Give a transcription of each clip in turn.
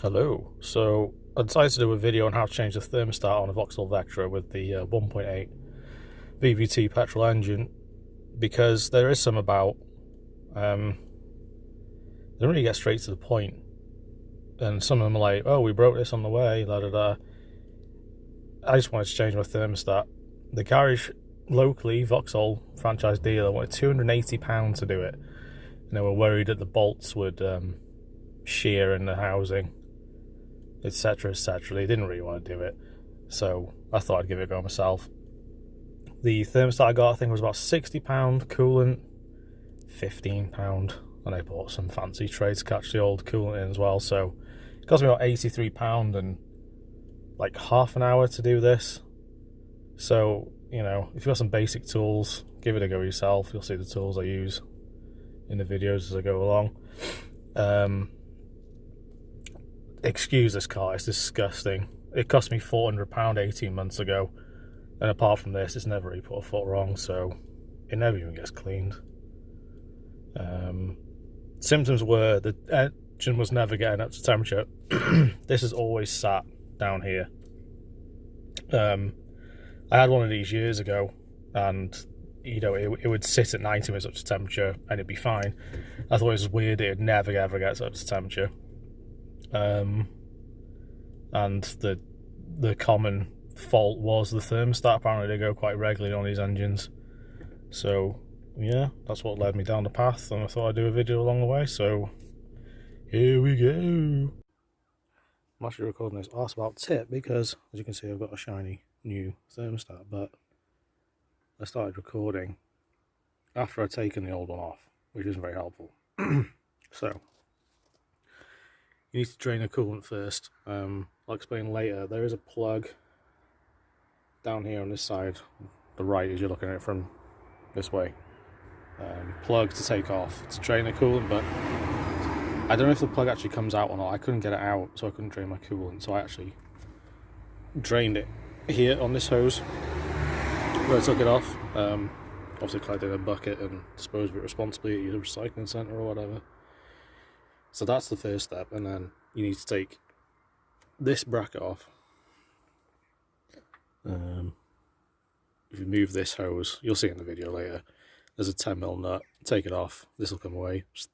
Hello. So I decided to do a video on how to change the thermostat on a Vauxhall Vectra with the 1.8 VVT petrol engine, because there is some about they don't really get straight to the point, and some of them are like, oh, we broke this on the way, la da da. I just wanted to change my thermostat. The garage locally, Vauxhall franchise dealer, wanted £280 to do it, and they were worried that the bolts would shear in the housing, etc, etc. They didn't really want to do it, so I thought I'd give it a go myself. The thermostat I got, I think, was about £60, coolant £15, and I bought some fancy trays to catch the old coolant in as well, so it cost me about £83 and like half an hour to do this. So, you know, if you've got some basic tools, give it a go yourself. You'll see the tools I use in the videos as I go along. Excuse this car, it's disgusting. It cost me £400 18 months ago, and apart from this, it's never really put a foot wrong, so it never even gets cleaned. Symptoms were the engine was never getting up to temperature. This is always sat down here. I had one of these years ago, and you know, it would sit at 90 minutes up to temperature and it'd be fine. I thought it was weird, it would never ever get up to temperature. And the common fault was the thermostat. Apparently they go quite regularly on these engines, so yeah, that's what led me down the path, and I thought I'd do a video along the way, so here we go. I'm actually recording this arse about tip because, as you can see, I've got a shiny new thermostat, but I started recording after I'd taken the old one off, which isn't very helpful. So you need to drain the coolant first. I'll explain later. There is a plug down here on this side, the right as you're looking at it from this way. Plug to take off to drain the coolant, but I don't know if the plug actually comes out or not. I couldn't get it out, so I couldn't drain my coolant, so I actually drained it here on this hose where I took it off. Obviously collected in a bucket and disposed of it responsibly at your recycling centre or whatever. So that's the first step, and then you need to take this bracket off. If you move this hose, you'll see in the video later, there's a 10mm nut. Take it off, this will come away. Just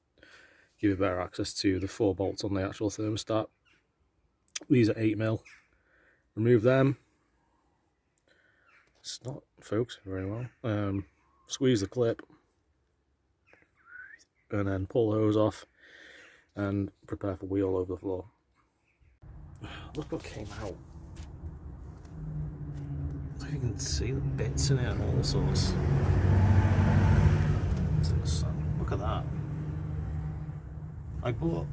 give you better access to the 4 bolts on the actual thermostat. These are 8mm. Remove them. It's not focusing very well. Squeeze the clip, and then pull the hose off and prepare for wheel over the floor. Look what came out. You can see the bits in it and all sorts. It's in the sun. Look at that. I bought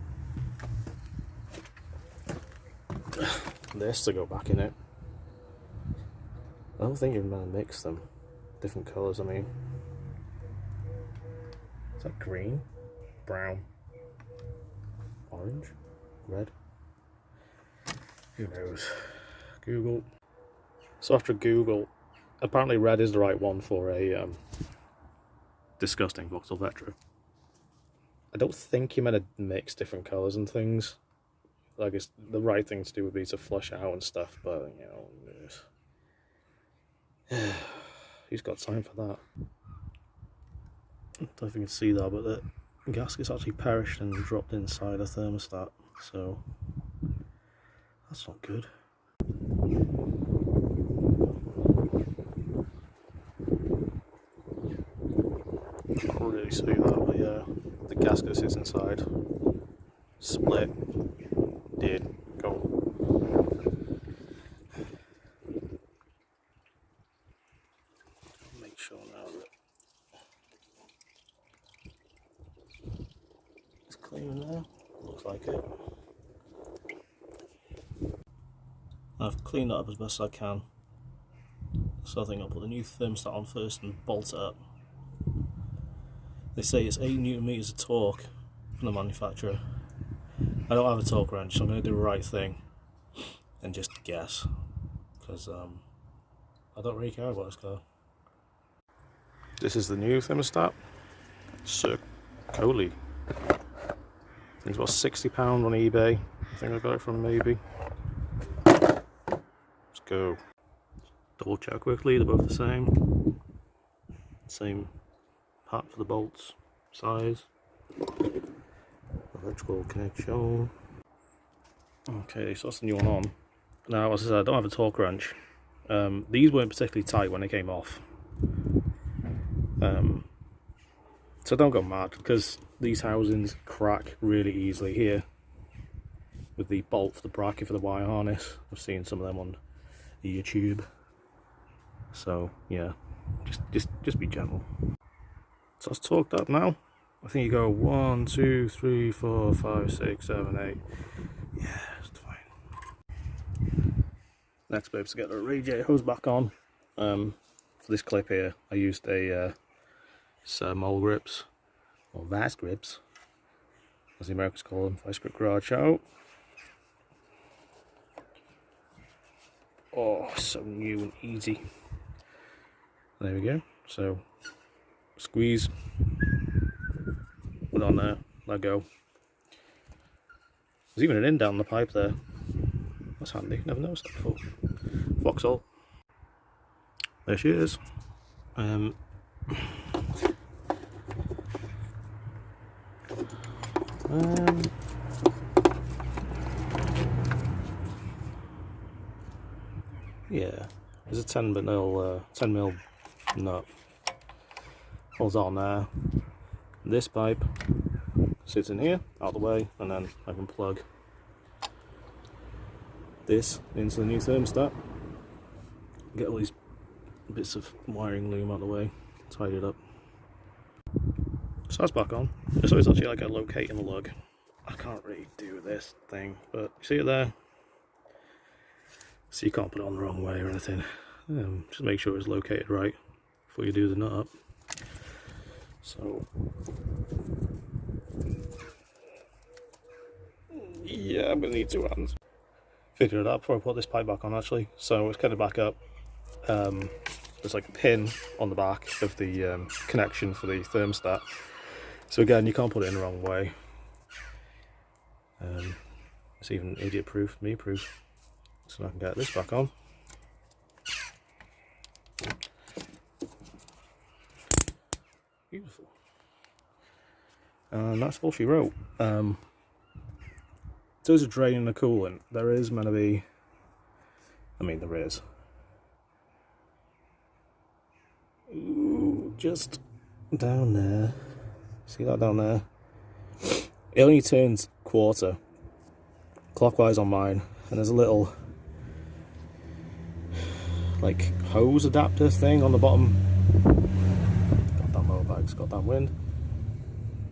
this to go back in it. I don't think you're going to mix them. Different colours, I mean. Is that green? Brown? Orange? Red? Who knows? Google. So after Google, apparently red is the right one for a disgusting Vauxhall Vectra. I don't think you're meant to mix different colours and things. Like, it's the right thing to do would be to flush it out and stuff, but you know, who's got time for that? I don't know if you can see that, but the gasket's actually perished and dropped inside a thermostat, so that's not good. Can't really see that, but yeah, the gasket sits inside. Split. Did go. Make sure now that it's clean now. Looks like it. I've cleaned it up as best I can. So I think I'll put the new thermostat on first and bolt it up. They say it's 8 Nm of torque from the manufacturer. I don't have a torque wrench, so I'm going to do the right thing and just guess, because I don't really care about this car. This is the new thermostat, Circoli. It's about £60 on eBay. I think I got it from maybe. Let's go. Double check quickly, they're both the same. Same part for the bolts, size. Electrical connection. Okay, so that's the new one on. Now, as I said, I don't have a torque wrench. These weren't particularly tight when they came off. So don't go mad, because these housings crack really easily here with the bolt for the bracket for the wire harness. I've seen some of them on YouTube. So yeah, just be gentle. So it's torqued up now. I think you go 1, 2, 3, 4, 5, 6, 7, 8. Yeah, it's fine. Next bit is to get the radiator hose back on. For this clip here, I used a mole grips, or vice grips, as the Americans call them, vice grip garage out. Oh, so new and easy. There we go. So squeeze, put it on there, let go. There's even an in down the pipe there. That's handy, never noticed that before. Vauxhall. There she is. Yeah, there's a 10 mil nut. Holds on there. This pipe sits in here, out of the way, and then I can plug this into the new thermostat. Get all these bits of wiring loom out of the way, tidy it up. So that's back on. So it's actually like a locating lug. I can't really do this thing, but you see it there? So you can't put it on the wrong way or anything. Just make sure it's located right before you do the nut up. So yeah, I'm gonna need 2 hands. Figured it out before I put this pipe back on actually. So it's kind of back up. There's like a pin on the back of the connection for the thermostat. So again, you can't put it in the wrong way. It's even idiot proof, me proof. So I can get this back on. Beautiful. And that's all she wrote. In terms of draining the coolant, there is meant to be, there is. Ooh, just down there. See that down there? It only turns quarter clockwise on mine, and there's a little like hose adapter thing on the bottom. Goddamn motorbags, goddamn wind.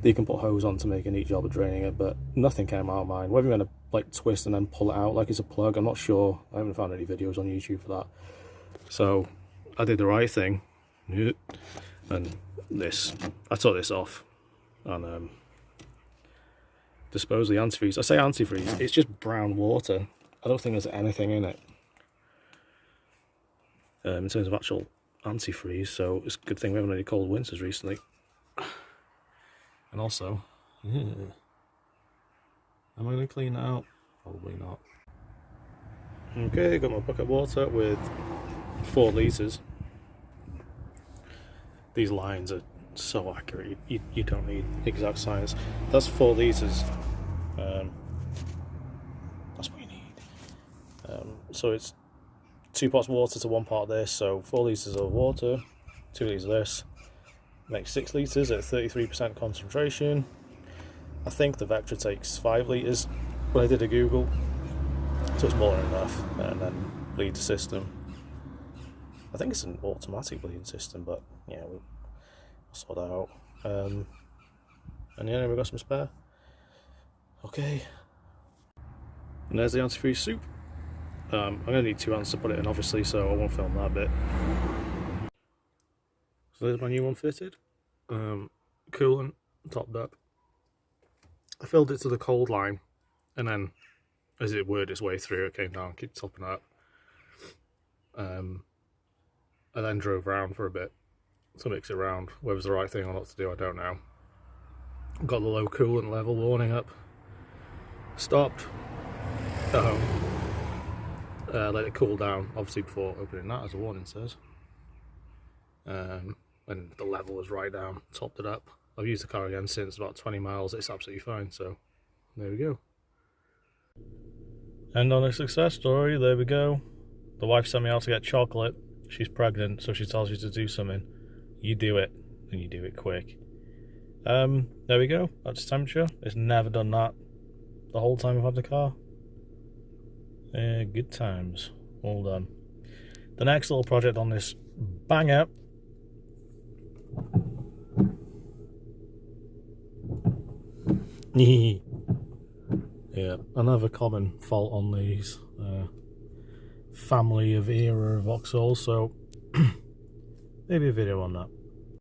You can put hose on to make a neat job of draining it, but nothing came out of mine. Whether you're going to like twist and then pull it out like it's a plug, I'm not sure. I haven't found any videos on YouTube for that. So I did the right thing, and I took this off and dispose of the antifreeze. I say antifreeze, it's just brown water. I don't think there's anything in it in terms of actual antifreeze, so it's a good thing we haven't had any cold winters recently. And also, am I going to clean that out? Probably not. Okay, got my bucket water with 4 litres. These lines are so accurate, you don't need exact science. That's 4 litres. That's what you need. So it's 2 pots of water to 1 part of this, so 4 litres of water, 2 litres of this. Makes 6 litres at 33% concentration. I think the Vectra takes 5 litres, but I did a Google, so it's more than enough. And then bleed the system. I think it's an automatic bleeding system, but yeah, we'll sort that out. And yeah, we've got some spare. Okay. And there's the antifreeze soup. I'm going to need 2 hands to put it in, obviously, so I won't film that bit. So there's my new one fitted. Coolant, topped up. I filled it to the cold line, and then as it worked its way through, it came down, kept topping up. I then drove around for a bit to mix it around. Whether it was the right thing or not to do, I don't know. Got the low coolant level warning up, Stopped at home, let it cool down, obviously before opening that, as a warning says. And the level was right down, topped it up. I've used the car again since, about 20 miles, it's absolutely fine, so there we go. And on a success story, there we go. The wife sent me out to get chocolate. She's pregnant, so she tells you to do something. You do it, and you do it quick. There we go, that's temperature. It's never done that the whole time I've had the car. Good times, all done. The next little project on this banger yeah, another common fault on these family of era Vauxhall, so maybe a video on that.